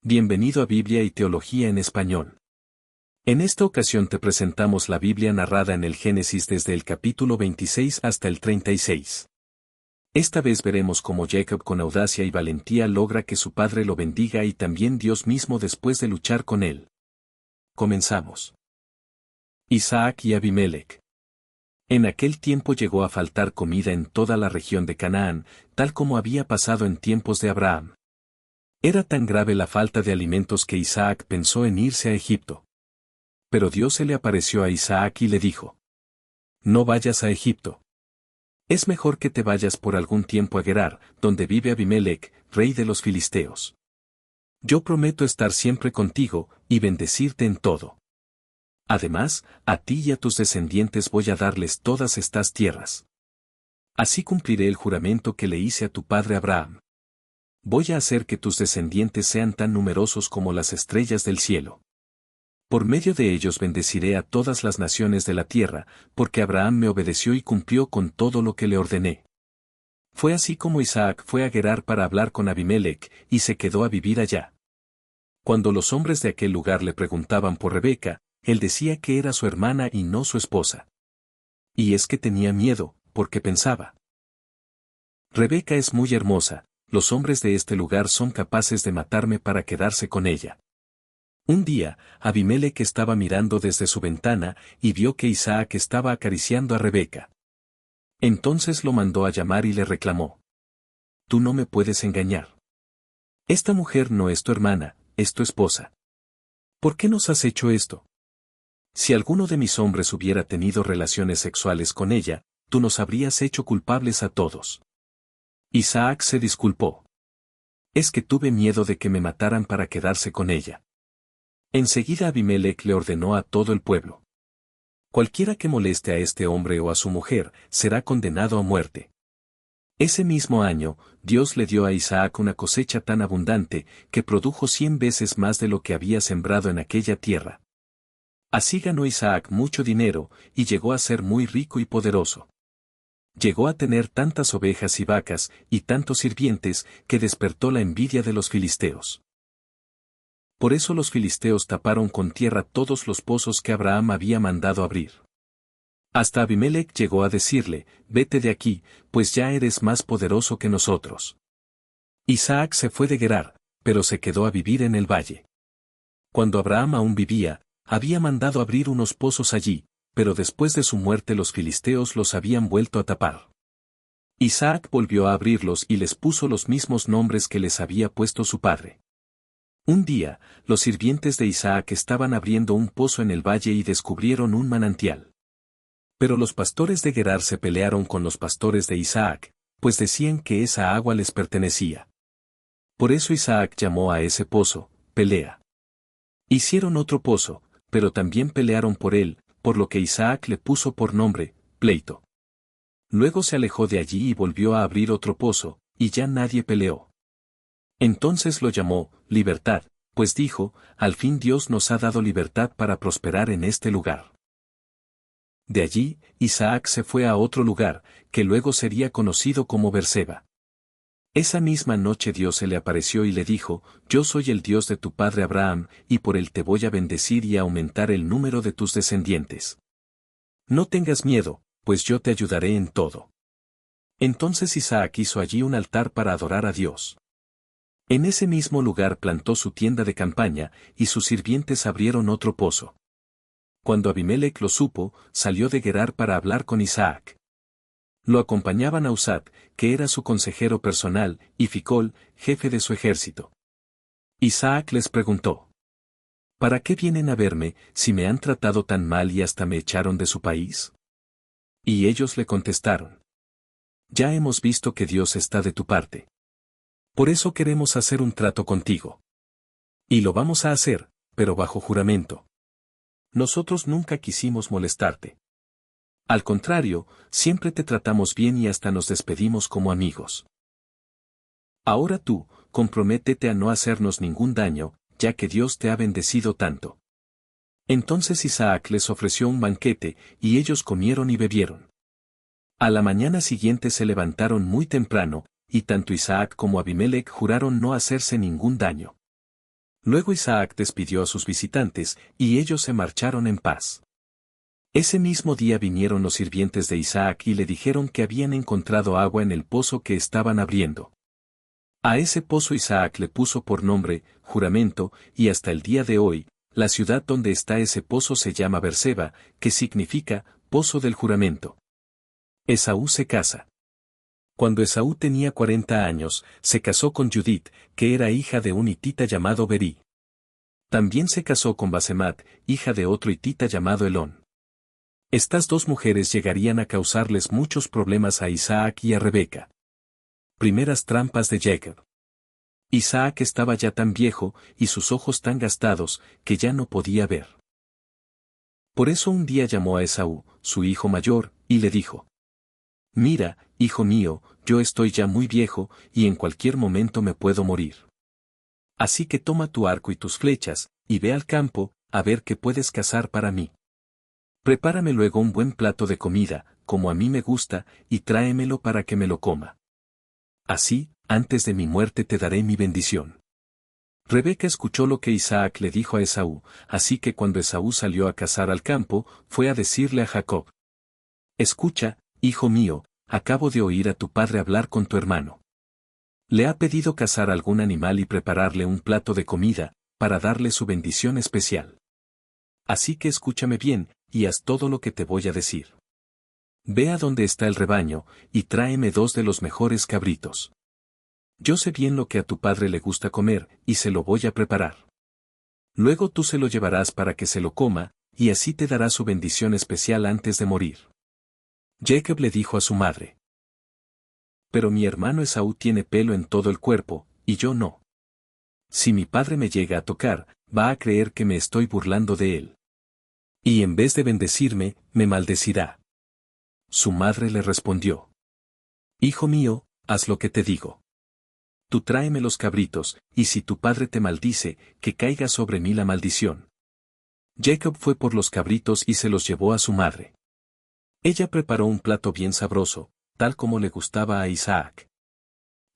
Bienvenido a Biblia y Teología en Español. En esta ocasión te presentamos la Biblia narrada en el Génesis desde el capítulo 26 hasta el 36. Esta vez veremos cómo Jacob con audacia y valentía logra que su padre lo bendiga y también Dios mismo después de luchar con él. Comenzamos. Isaac y Abimelech. En aquel tiempo llegó a faltar comida en toda la región de Canaán, tal como había pasado en tiempos de Abraham. Era tan grave la falta de alimentos que Isaac pensó en irse a Egipto. Pero Dios se le apareció a Isaac y le dijo: No vayas a Egipto. Es mejor que te vayas por algún tiempo a Gerar, donde vive Abimelech, rey de los filisteos. Yo prometo estar siempre contigo, y bendecirte en todo. Además, a ti y a tus descendientes voy a darles todas estas tierras. Así cumpliré el juramento que le hice a tu padre Abraham. Voy a hacer que tus descendientes sean tan numerosos como las estrellas del cielo. Por medio de ellos bendeciré a todas las naciones de la tierra, porque Abraham me obedeció y cumplió con todo lo que le ordené. Fue así como Isaac fue a Gerar para hablar con Abimelech, y se quedó a vivir allá. Cuando los hombres de aquel lugar le preguntaban por Rebeca, él decía que era su hermana y no su esposa. Y es que tenía miedo, porque pensaba: Rebeca es muy hermosa. Los hombres de este lugar son capaces de matarme para quedarse con ella. Un día, Abimelech estaba mirando desde su ventana y vio que Isaac estaba acariciando a Rebeca. Entonces lo mandó a llamar y le reclamó: Tú no me puedes engañar. Esta mujer no es tu hermana, es tu esposa. ¿Por qué nos has hecho esto? Si alguno de mis hombres hubiera tenido relaciones sexuales con ella, tú nos habrías hecho culpables a todos. Isaac se disculpó. Es que tuve miedo de que me mataran para quedarse con ella. Enseguida Abimelech le ordenó a todo el pueblo: Cualquiera que moleste a este hombre o a su mujer, será condenado a muerte. Ese mismo año, Dios le dio a Isaac una cosecha tan abundante, que produjo 100 veces más de lo que había sembrado en aquella tierra. Así ganó Isaac mucho dinero, y llegó a ser muy rico y poderoso. Llegó a tener tantas ovejas y vacas, y tantos sirvientes, que despertó la envidia de los filisteos. Por eso los filisteos taparon con tierra todos los pozos que Abraham había mandado abrir. Hasta Abimelech llegó a decirle: Vete de aquí, pues ya eres más poderoso que nosotros. Isaac se fue de Gerar, pero se quedó a vivir en el valle. Cuando Abraham aún vivía, había mandado abrir unos pozos allí, pero después de su muerte los filisteos los habían vuelto a tapar. Isaac volvió a abrirlos y les puso los mismos nombres que les había puesto su padre. Un día, los sirvientes de Isaac estaban abriendo un pozo en el valle y descubrieron un manantial. Pero los pastores de Gerar se pelearon con los pastores de Isaac, pues decían que esa agua les pertenecía. Por eso Isaac llamó a ese pozo Pelea. Hicieron otro pozo, pero también pelearon por él, por lo que Isaac le puso por nombre Pleito. Luego se alejó de allí y volvió a abrir otro pozo, y ya nadie peleó. Entonces lo llamó Libertad, pues dijo: Al fin Dios nos ha dado libertad para prosperar en este lugar. De allí, Isaac se fue a otro lugar, que luego sería conocido como Beerseba. Esa misma noche Dios se le apareció y le dijo: Yo soy el Dios de tu padre Abraham, y por él te voy a bendecir y a aumentar el número de tus descendientes. No tengas miedo, pues yo te ayudaré en todo. Entonces Isaac hizo allí un altar para adorar a Dios. En ese mismo lugar plantó su tienda de campaña, y sus sirvientes abrieron otro pozo. Cuando Abimelech lo supo, salió de Gerar para hablar con Isaac. Lo acompañaban Ahuzat, que era su consejero personal, y Ficol, jefe de su ejército. Isaac les preguntó: ¿Para qué vienen a verme, si me han tratado tan mal y hasta me echaron de su país? Y ellos le contestaron: Ya hemos visto que Dios está de tu parte. Por eso queremos hacer un trato contigo. Y lo vamos a hacer, pero bajo juramento. Nosotros nunca quisimos molestarte. Al contrario, siempre te tratamos bien y hasta nos despedimos como amigos. Ahora tú, comprométete a no hacernos ningún daño, ya que Dios te ha bendecido tanto. Entonces Isaac les ofreció un banquete, y ellos comieron y bebieron. A la mañana siguiente se levantaron muy temprano, y tanto Isaac como Abimelech juraron no hacerse ningún daño. Luego Isaac despidió a sus visitantes, y ellos se marcharon en paz. Ese mismo día vinieron los sirvientes de Isaac y le dijeron que habían encontrado agua en el pozo que estaban abriendo. A ese pozo Isaac le puso por nombre, Juramento, y hasta el día de hoy, la ciudad donde está ese pozo se llama Berseba, que significa, Pozo del Juramento. Esaú se casa. Cuando Esaú tenía 40 años, se casó con Judith, que era hija de un hitita llamado Berí. También se casó con Basemat, hija de otro hitita llamado Elón. Estas dos mujeres llegarían a causarles muchos problemas a Isaac y a Rebeca. Primeras trampas de Jacob. Isaac estaba ya tan viejo, y sus ojos tan gastados, que ya no podía ver. Por eso un día llamó a Esaú, su hijo mayor, y le dijo: Mira, hijo mío, yo estoy ya muy viejo, y en cualquier momento me puedo morir. Así que toma tu arco y tus flechas, y ve al campo, a ver qué puedes cazar para mí. Prepárame luego un buen plato de comida, como a mí me gusta, y tráemelo para que me lo coma. Así, antes de mi muerte te daré mi bendición. Rebeca escuchó lo que Isaac le dijo a Esaú, así que cuando Esaú salió a cazar al campo, fue a decirle a Jacob: Escucha, hijo mío, acabo de oír a tu padre hablar con tu hermano. Le ha pedido cazar algún animal y prepararle un plato de comida, para darle su bendición especial. Así que escúchame bien, y haz todo lo que te voy a decir. Ve a donde está el rebaño, y tráeme 2 de los mejores cabritos. Yo sé bien lo que a tu padre le gusta comer, y se lo voy a preparar. Luego tú se lo llevarás para que se lo coma, y así te dará su bendición especial antes de morir. Jacob le dijo a su madre: Pero mi hermano Esaú tiene pelo en todo el cuerpo, y yo no. Si mi padre me llega a tocar, va a creer que me estoy burlando de él. Y en vez de bendecirme, me maldecirá. Su madre le respondió: Hijo mío, haz lo que te digo. Tú tráeme los cabritos, y si tu padre te maldice, que caiga sobre mí la maldición. Jacob fue por los cabritos y se los llevó a su madre. Ella preparó un plato bien sabroso, tal como le gustaba a Isaac.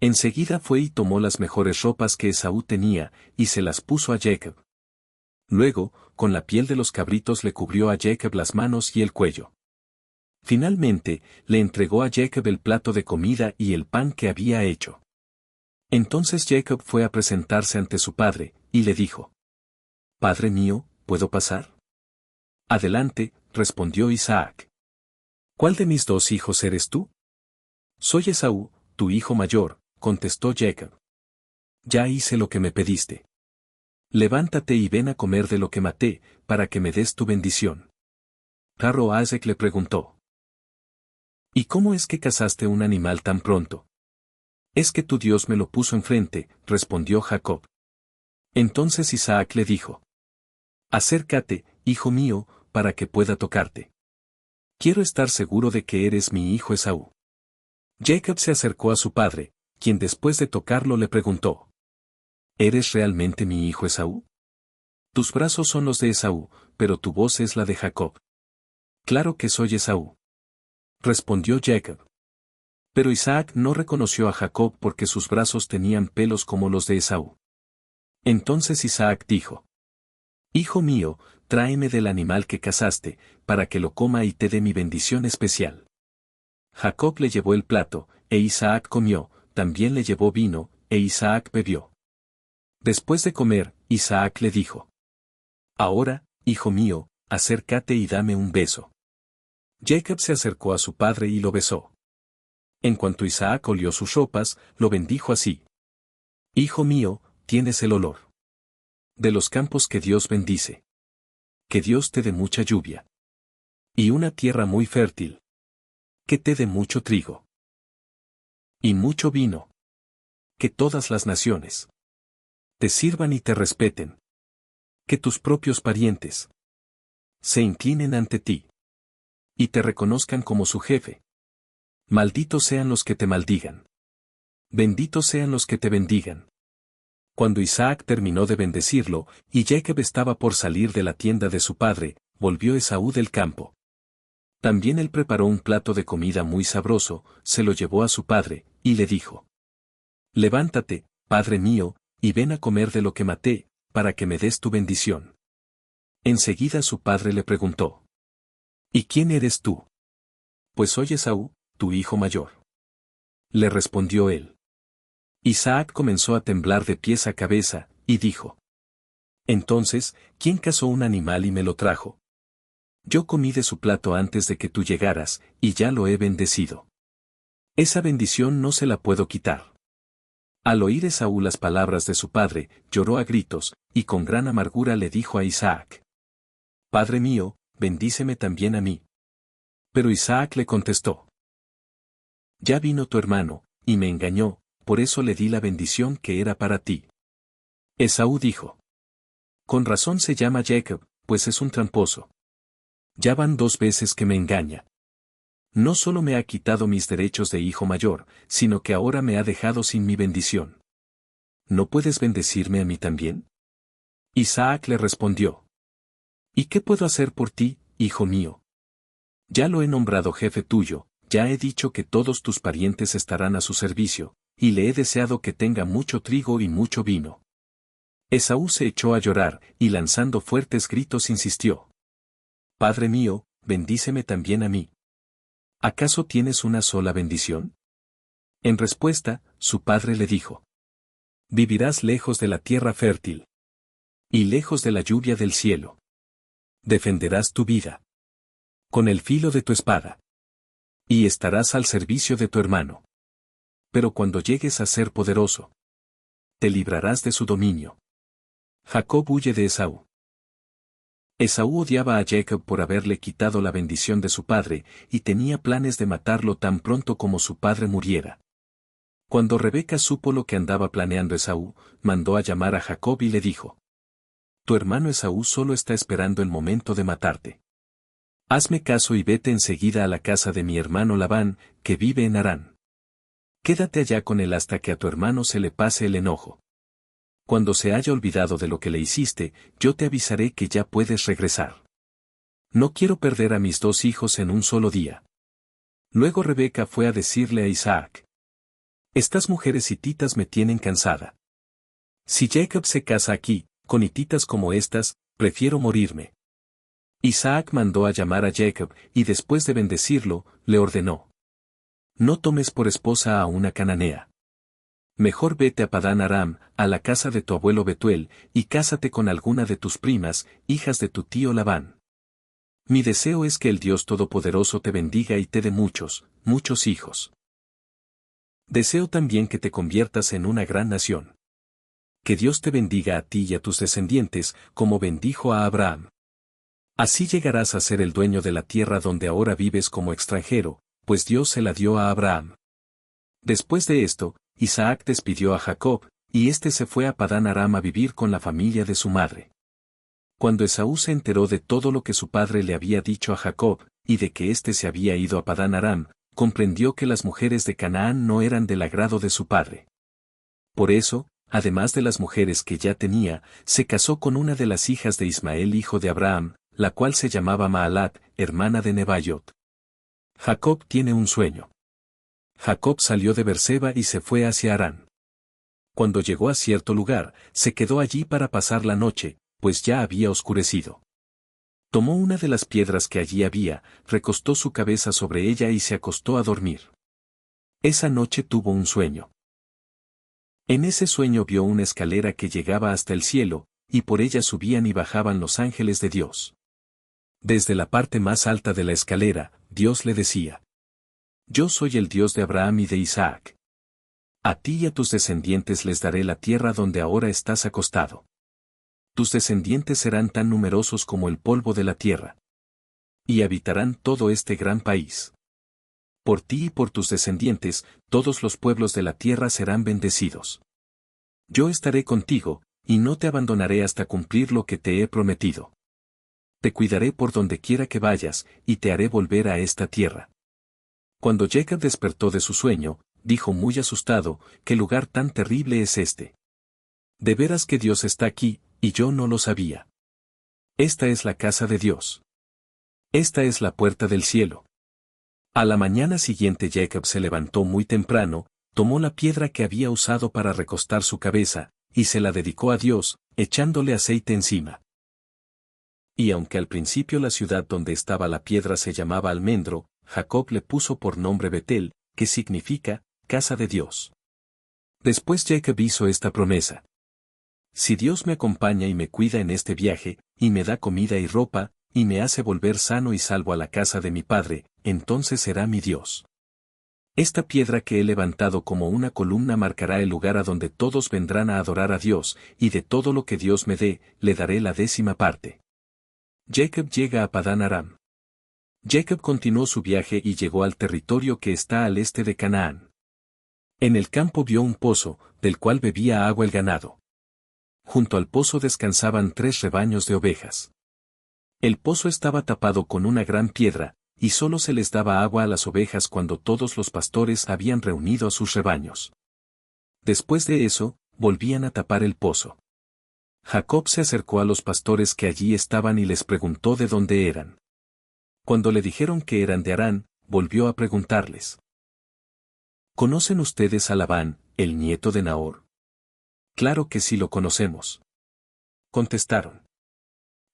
Enseguida fue y tomó las mejores ropas que Esaú tenía, y se las puso a Jacob. Luego, con la piel de los cabritos le cubrió a Jacob las manos y el cuello. Finalmente, le entregó a Jacob el plato de comida y el pan que había hecho. Entonces Jacob fue a presentarse ante su padre, y le dijo: Padre mío, ¿puedo pasar? Adelante, respondió Isaac. ¿Cuál de mis 2 hijos eres tú? Soy Esaú, tu hijo mayor, contestó Jacob. Ya hice lo que me pediste. Levántate y ven a comer de lo que maté, para que me des tu bendición. Caro Isaac le preguntó: ¿Y cómo es que cazaste un animal tan pronto? Es que tu Dios me lo puso enfrente, respondió Jacob. Entonces Isaac le dijo: Acércate, hijo mío, para que pueda tocarte. Quiero estar seguro de que eres mi hijo Esaú. Jacob se acercó a su padre, quien después de tocarlo le preguntó: ¿Eres realmente mi hijo Esaú? Tus brazos son los de Esaú, pero tu voz es la de Jacob. Claro que soy Esaú, respondió Jacob. Pero Isaac no reconoció a Jacob porque sus brazos tenían pelos como los de Esaú. Entonces Isaac dijo: Hijo mío, tráeme del animal que cazaste, para que lo coma y te dé mi bendición especial. Jacob le llevó el plato, e Isaac comió, también le llevó vino, e Isaac bebió. Después de comer, Isaac le dijo: Ahora, hijo mío, acércate y dame un beso. Jacob se acercó a su padre y lo besó. En cuanto Isaac olió sus ropas, lo bendijo así: Hijo mío, tienes el olor de los campos que Dios bendice. Que Dios te dé mucha lluvia. Y una tierra muy fértil. Que te dé mucho trigo. Y mucho vino. Que todas las naciones te sirvan y te respeten. Que tus propios parientes se inclinen ante ti y te reconozcan como su jefe. Malditos sean los que te maldigan. Benditos sean los que te bendigan. Cuando Isaac terminó de bendecirlo, y Jacob estaba por salir de la tienda de su padre, volvió Esaú del campo. También él preparó un plato de comida muy sabroso, se lo llevó a su padre, y le dijo: Levántate, padre mío, y ven a comer de lo que maté, para que me des tu bendición. Enseguida su padre le preguntó: ¿Y quién eres tú? Pues soy Esaú, tu hijo mayor. Le respondió él. Isaac comenzó a temblar de pies a cabeza, y dijo: Entonces, ¿quién cazó un animal y me lo trajo? Yo comí de su plato antes de que tú llegaras, y ya lo he bendecido. Esa bendición no se la puedo quitar. Al oír Esaú las palabras de su padre, lloró a gritos, y con gran amargura le dijo a Isaac: Padre mío, bendíceme también a mí. Pero Isaac le contestó: Ya vino tu hermano, y me engañó, por eso le di la bendición que era para ti. Esaú dijo: Con razón se llama Jacob, pues es un tramposo. Ya van 2 veces que me engaña. No solo me ha quitado mis derechos de hijo mayor, sino que ahora me ha dejado sin mi bendición. ¿No puedes bendecirme a mí también? Isaac le respondió: ¿Y qué puedo hacer por ti, hijo mío? Ya lo he nombrado jefe tuyo, ya he dicho que todos tus parientes estarán a su servicio, y le he deseado que tenga mucho trigo y mucho vino. Esaú se echó a llorar, y lanzando fuertes gritos insistió: Padre mío, bendíceme también a mí. ¿Acaso tienes una sola bendición? En respuesta, su padre le dijo: Vivirás lejos de la tierra fértil. Y lejos de la lluvia del cielo. Defenderás tu vida con el filo de tu espada. Y estarás al servicio de tu hermano. Pero cuando llegues a ser poderoso, te librarás de su dominio. Jacob huye de Esaú. Esaú odiaba a Jacob por haberle quitado la bendición de su padre, y tenía planes de matarlo tan pronto como su padre muriera. Cuando Rebeca supo lo que andaba planeando Esaú, mandó a llamar a Jacob y le dijo: Tu hermano Esaú solo está esperando el momento de matarte. Hazme caso y vete enseguida a la casa de mi hermano Labán, que vive en Harán. Quédate allá con él hasta que a tu hermano se le pase el enojo. Cuando se haya olvidado de lo que le hiciste, yo te avisaré que ya puedes regresar. No quiero perder a mis 2 hijos en un solo día. Luego Rebeca fue a decirle a Isaac: Estas mujeres hititas me tienen cansada. Si Jacob se casa aquí, con hititas como estas, prefiero morirme. Isaac mandó a llamar a Jacob, y después de bendecirlo, le ordenó: No tomes por esposa a una cananea. Mejor vete a Padán Aram, a la casa de tu abuelo Betuel, y cásate con alguna de tus primas, hijas de tu tío Labán. Mi deseo es que el Dios Todopoderoso te bendiga y te dé muchos, muchos hijos. Deseo también que te conviertas en una gran nación. Que Dios te bendiga a ti y a tus descendientes, como bendijo a Abraham. Así llegarás a ser el dueño de la tierra donde ahora vives como extranjero, pues Dios se la dio a Abraham. Después de esto, Isaac despidió a Jacob, y éste se fue a Padán Aram a vivir con la familia de su madre. Cuando Esaú se enteró de todo lo que su padre le había dicho a Jacob, y de que éste se había ido a Padán Aram, comprendió que las mujeres de Canaán no eran del agrado de su padre. Por eso, además de las mujeres que ya tenía, se casó con una de las hijas de Ismael hijo de Abraham, la cual se llamaba Maalat, hermana de Nebaiot. Jacob tiene un sueño. Jacob salió de Berseba y se fue hacia Harán. Cuando llegó a cierto lugar, se quedó allí para pasar la noche, pues ya había oscurecido. Tomó una de las piedras que allí había, recostó su cabeza sobre ella y se acostó a dormir. Esa noche tuvo un sueño. En ese sueño vio una escalera que llegaba hasta el cielo, y por ella subían y bajaban los ángeles de Dios. Desde la parte más alta de la escalera, Dios le decía: Yo soy el Dios de Abraham y de Isaac. A ti y a tus descendientes les daré la tierra donde ahora estás acostado. Tus descendientes serán tan numerosos como el polvo de la tierra. Y habitarán todo este gran país. Por ti y por tus descendientes, todos los pueblos de la tierra serán bendecidos. Yo estaré contigo, y no te abandonaré hasta cumplir lo que te he prometido. Te cuidaré por donde quiera que vayas, y te haré volver a esta tierra. Cuando Jacob despertó de su sueño, dijo muy asustado: ¿Qué lugar tan terrible es este? De veras que Dios está aquí, y yo no lo sabía. Esta es la casa de Dios. Esta es la puerta del cielo. A la mañana siguiente Jacob se levantó muy temprano, tomó la piedra que había usado para recostar su cabeza, y se la dedicó a Dios, echándole aceite encima. Y aunque al principio la ciudad donde estaba la piedra se llamaba Almendro, Jacob le puso por nombre Betel, que significa, casa de Dios. Después Jacob hizo esta promesa. Si Dios me acompaña y me cuida en este viaje, y me da comida y ropa, y me hace volver sano y salvo a la casa de mi padre, entonces será mi Dios. Esta piedra que he levantado como una columna marcará el lugar a donde todos vendrán a adorar a Dios, y de todo lo que Dios me dé, le daré la 10ª parte. Jacob llega a Padán Aram. Jacob continuó su viaje y llegó al territorio que está al este de Canaán. En el campo vio un pozo, del cual bebía agua el ganado. Junto al pozo descansaban 3 rebaños de ovejas. El pozo estaba tapado con una gran piedra, y solo se les daba agua a las ovejas cuando todos los pastores habían reunido a sus rebaños. Después de eso, volvían a tapar el pozo. Jacob se acercó a los pastores que allí estaban y les preguntó de dónde eran. Cuando le dijeron que eran de Harán, volvió a preguntarles: ¿Conocen ustedes a Labán, el nieto de Nahor? Claro que sí lo conocemos. Contestaron.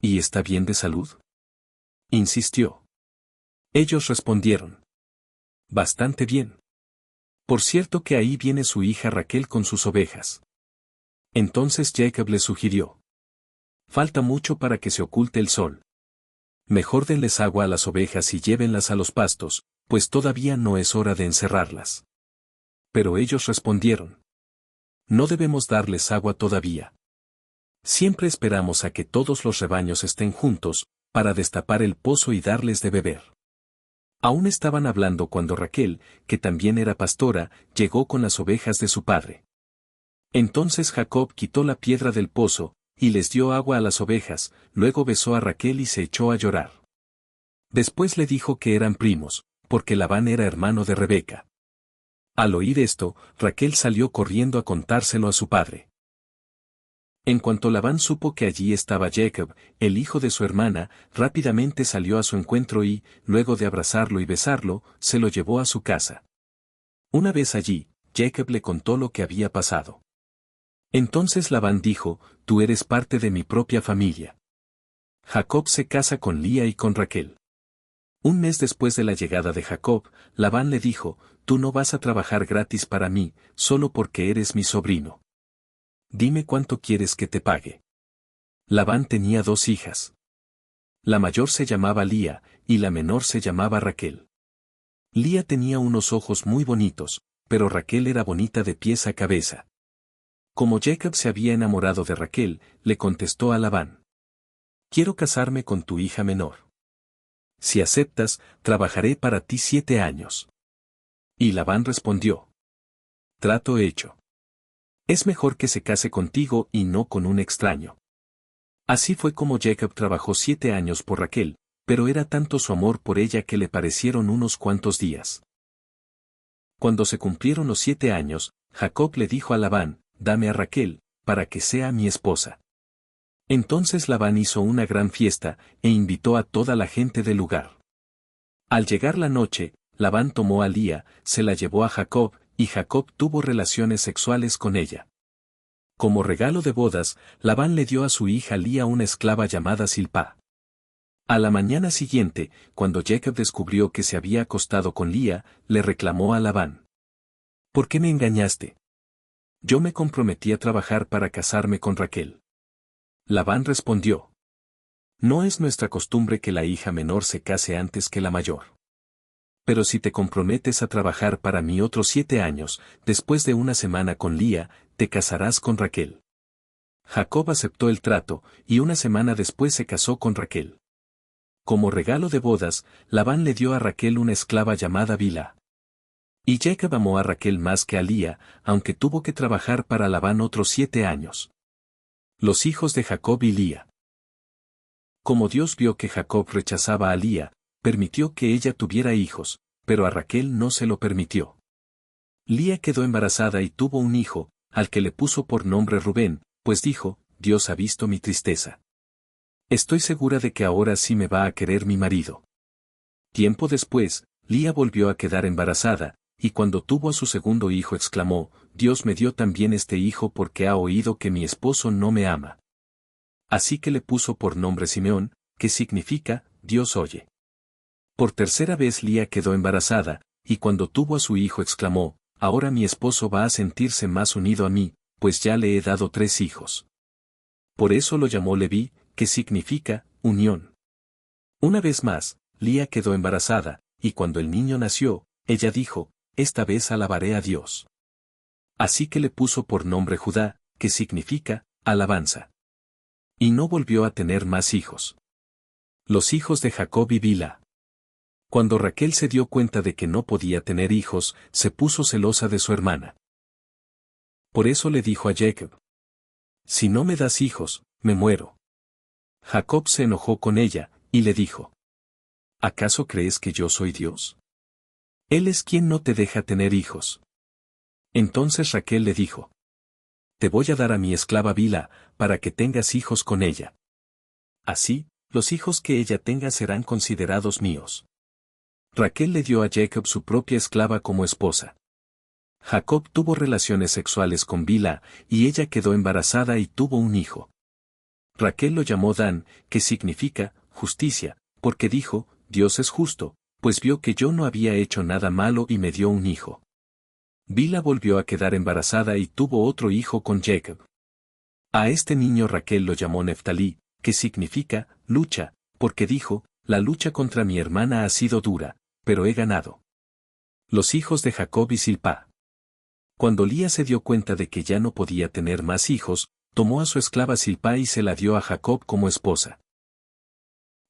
¿Y está bien de salud? Insistió. Ellos respondieron: bastante bien. Por cierto que ahí viene su hija Raquel con sus ovejas. Entonces Jacob le sugirió: falta mucho para que se oculte el sol. Mejor denles agua a las ovejas y llévenlas a los pastos, pues todavía no es hora de encerrarlas. Pero ellos respondieron: no debemos darles agua todavía. Siempre esperamos a que todos los rebaños estén juntos, para destapar el pozo y darles de beber. Aún estaban hablando cuando Raquel, que también era pastora, llegó con las ovejas de su padre. Entonces Jacob quitó la piedra del pozo, y les dio agua a las ovejas, luego besó a Raquel y se echó a llorar. Después le dijo que eran primos, porque Labán era hermano de Rebeca. Al oír esto, Raquel salió corriendo a contárselo a su padre. En cuanto Labán supo que allí estaba Jacob, el hijo de su hermana, rápidamente salió a su encuentro y, luego de abrazarlo y besarlo, se lo llevó a su casa. Una vez allí, Jacob le contó lo que había pasado. Entonces Labán dijo: tú eres parte de mi propia familia. Jacob se casa con Lía y con Raquel. Un mes después de la llegada de Jacob, Labán le dijo: tú no vas a trabajar gratis para mí, solo porque eres mi sobrino. Dime cuánto quieres que te pague. Labán tenía 2 hijas. La mayor se llamaba Lía, y la menor se llamaba Raquel. Lía tenía unos ojos muy bonitos, pero Raquel era bonita de pies a cabeza. Como Jacob se había enamorado de Raquel, le contestó a Labán: quiero casarme con tu hija menor. Si aceptas, trabajaré para ti 7 años. Y Labán respondió: trato hecho. Es mejor que se case contigo y no con un extraño. Así fue como Jacob trabajó 7 años por Raquel, pero era tanto su amor por ella que le parecieron unos cuantos días. Cuando se cumplieron los 7 años, Jacob le dijo a Labán: dame a Raquel, para que sea mi esposa. Entonces Labán hizo una gran fiesta, e invitó a toda la gente del lugar. Al llegar la noche, Labán tomó a Lía, se la llevó a Jacob, y Jacob tuvo relaciones sexuales con ella. Como regalo de bodas, Labán le dio a su hija Lía una esclava llamada Silpá. A la mañana siguiente, cuando Jacob descubrió que se había acostado con Lía, le reclamó a Labán: ¿por qué me engañaste? Yo me comprometí a trabajar para casarme con Raquel. Labán respondió: no es nuestra costumbre que la hija menor se case antes que la mayor. Pero si te comprometes a trabajar para mí otros 7 años, después de una semana con Lía, te casarás con Raquel. Jacob aceptó el trato, y una semana después se casó con Raquel. Como regalo de bodas, Labán le dio a Raquel una esclava llamada Bilhá. Y Jacob amó a Raquel más que a Lía, aunque tuvo que trabajar para Labán otros 7 años. Los hijos de Jacob y Lía. Como Dios vio que Jacob rechazaba a Lía, permitió que ella tuviera hijos, pero a Raquel no se lo permitió. Lía quedó embarazada y tuvo un hijo, al que le puso por nombre Rubén, pues dijo: Dios ha visto mi tristeza. Estoy segura de que ahora sí me va a querer mi marido. Tiempo después, Lía volvió a quedar embarazada, y cuando tuvo a su segundo hijo exclamó: Dios me dio también este hijo porque ha oído que mi esposo no me ama. Así que le puso por nombre Simeón, que significa, Dios oye. Por tercera vez Lía quedó embarazada, y cuando tuvo a su hijo exclamó, ahora mi esposo va a sentirse más unido a mí, pues ya le he dado 3 hijos. Por eso lo llamó Leví, que significa, unión. Una vez más, Lía quedó embarazada, y cuando el niño nació, ella dijo, esta vez alabaré a Dios. Así que le puso por nombre Judá, que significa, alabanza. Y no volvió a tener más hijos. Los hijos de Jacob y Bilha. Cuando Raquel se dio cuenta de que no podía tener hijos, se puso celosa de su hermana. Por eso le dijo a Jacob, si no me das hijos, me muero. Jacob se enojó con ella, y le dijo, ¿acaso crees que yo soy Dios? Él es quien no te deja tener hijos. Entonces Raquel le dijo, te voy a dar a mi esclava Bilha, para que tengas hijos con ella. Así, los hijos que ella tenga serán considerados míos. Raquel le dio a Jacob su propia esclava como esposa. Jacob tuvo relaciones sexuales con Bilha, y ella quedó embarazada y tuvo un hijo. Raquel lo llamó Dan, que significa, justicia, porque dijo, Dios es justo, pues vio que yo no había hecho nada malo y me dio un hijo. Bilha volvió a quedar embarazada y tuvo otro hijo con Jacob. A este niño Raquel lo llamó Neftalí, que significa, lucha, porque dijo, la lucha contra mi hermana ha sido dura, pero he ganado. Los hijos de Jacob y Zilpá. Cuando Lía se dio cuenta de que ya no podía tener más hijos, tomó a su esclava Zilpá y se la dio a Jacob como esposa.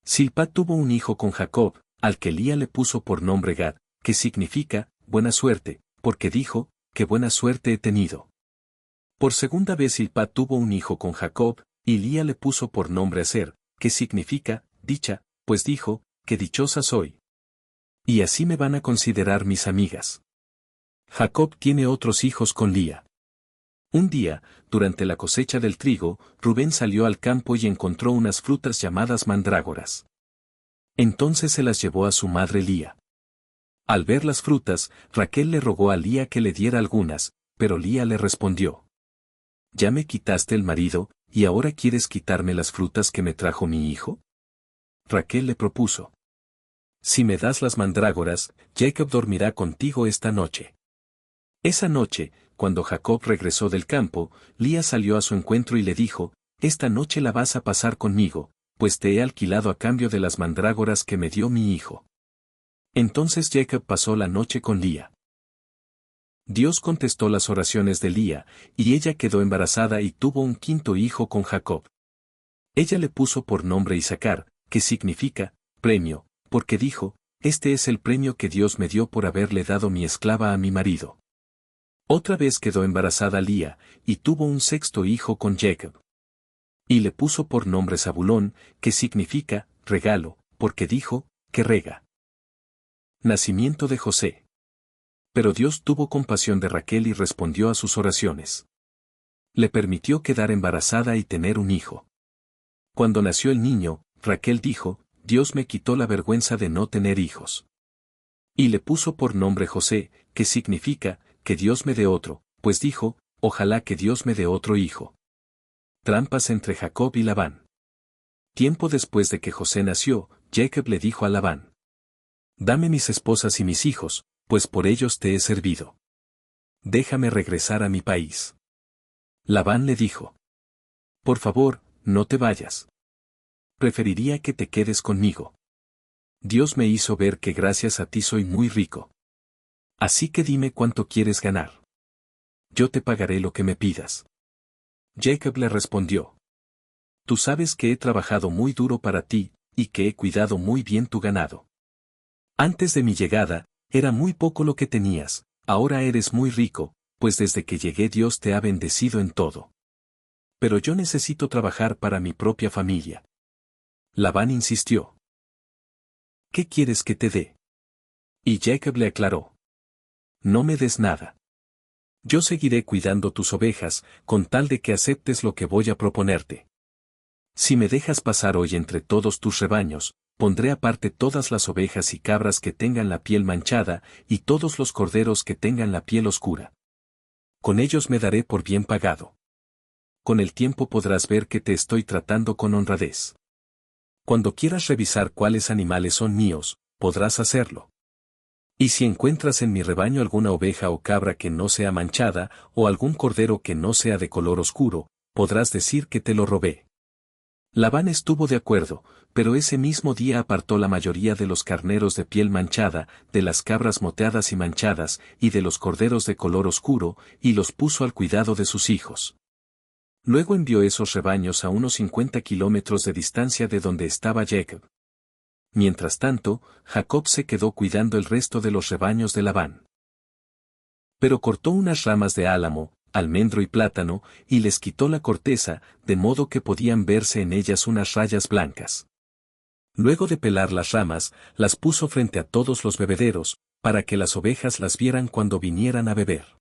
Zilpá tuvo un hijo con Jacob, al que Lía le puso por nombre Gad, que significa, buena suerte, porque dijo, qué buena suerte he tenido. Por segunda vez Zilpá tuvo un hijo con Jacob, y Lía le puso por nombre Aser, que significa, dicha, pues dijo, qué dichosa soy. Y así me van a considerar mis amigas. Jacob tiene otros hijos con Lía. Un día, durante la cosecha del trigo, Rubén salió al campo y encontró unas frutas llamadas mandrágoras. Entonces se las llevó a su madre Lía. Al ver las frutas, Raquel le rogó a Lía que le diera algunas, pero Lía le respondió. ¿Ya me quitaste el marido, y ahora quieres quitarme las frutas que me trajo mi hijo? Raquel le propuso. Si me das las mandrágoras, Jacob dormirá contigo esta noche. Esa noche, cuando Jacob regresó del campo, Lía salió a su encuentro y le dijo, esta noche la vas a pasar conmigo, pues te he alquilado a cambio de las mandrágoras que me dio mi hijo. Entonces Jacob pasó la noche con Lía. Dios contestó las oraciones de Lía, y ella quedó embarazada y tuvo un quinto hijo con Jacob. Ella le puso por nombre Isacar, que significa, premio, porque dijo, este es el premio que Dios me dio por haberle dado mi esclava a mi marido. Otra vez quedó embarazada Lía, y tuvo un sexto hijo con Jacob. Y le puso por nombre Zabulón, que significa, regalo, porque dijo, que rega. Nacimiento de José. Pero Dios tuvo compasión de Raquel y respondió a sus oraciones. Le permitió quedar embarazada y tener un hijo. Cuando nació el niño, Raquel dijo, Dios me quitó la vergüenza de no tener hijos. Y le puso por nombre José, que significa, que Dios me dé otro, pues dijo, ojalá que Dios me dé otro hijo. Trampas entre Jacob y Labán. Tiempo después de que José nació, Jacob le dijo a Labán. Dame mis esposas y mis hijos, pues por ellos te he servido. Déjame regresar a mi país. Labán le dijo. Por favor, no te vayas. Preferiría que te quedes conmigo. Dios me hizo ver que gracias a ti soy muy rico. Así que dime cuánto quieres ganar. Yo te pagaré lo que me pidas. Jacob le respondió. Tú sabes que he trabajado muy duro para ti, y que he cuidado muy bien tu ganado. Antes de mi llegada, era muy poco lo que tenías, ahora eres muy rico, pues desde que llegué Dios te ha bendecido en todo. Pero yo necesito trabajar para mi propia familia. Labán insistió. ¿Qué quieres que te dé? Y Jacob le aclaró. No me des nada. Yo seguiré cuidando tus ovejas, con tal de que aceptes lo que voy a proponerte. Si me dejas pasar hoy entre todos tus rebaños, pondré aparte todas las ovejas y cabras que tengan la piel manchada, y todos los corderos que tengan la piel oscura. Con ellos me daré por bien pagado. con el tiempo podrás ver que te estoy tratando con honradez. Cuando quieras revisar cuáles animales son míos, podrás hacerlo. Y si encuentras en mi rebaño alguna oveja o cabra que no sea manchada, o algún cordero que no sea de color oscuro, podrás decir que te lo robé. Labán estuvo de acuerdo, pero ese mismo día apartó la mayoría de los carneros de piel manchada, de las cabras moteadas y manchadas, y de los corderos de color oscuro, y los puso al cuidado de sus hijos. Luego envió esos rebaños a unos 50 kilómetros de distancia de donde estaba Jacob. Mientras tanto, Jacob se quedó cuidando el resto de los rebaños de Labán. Pero cortó unas ramas de álamo, almendro y plátano, y les quitó la corteza, de modo que podían verse en ellas unas rayas blancas. Luego de pelar las ramas, las puso frente a todos los bebederos, para que las ovejas las vieran cuando vinieran a beber.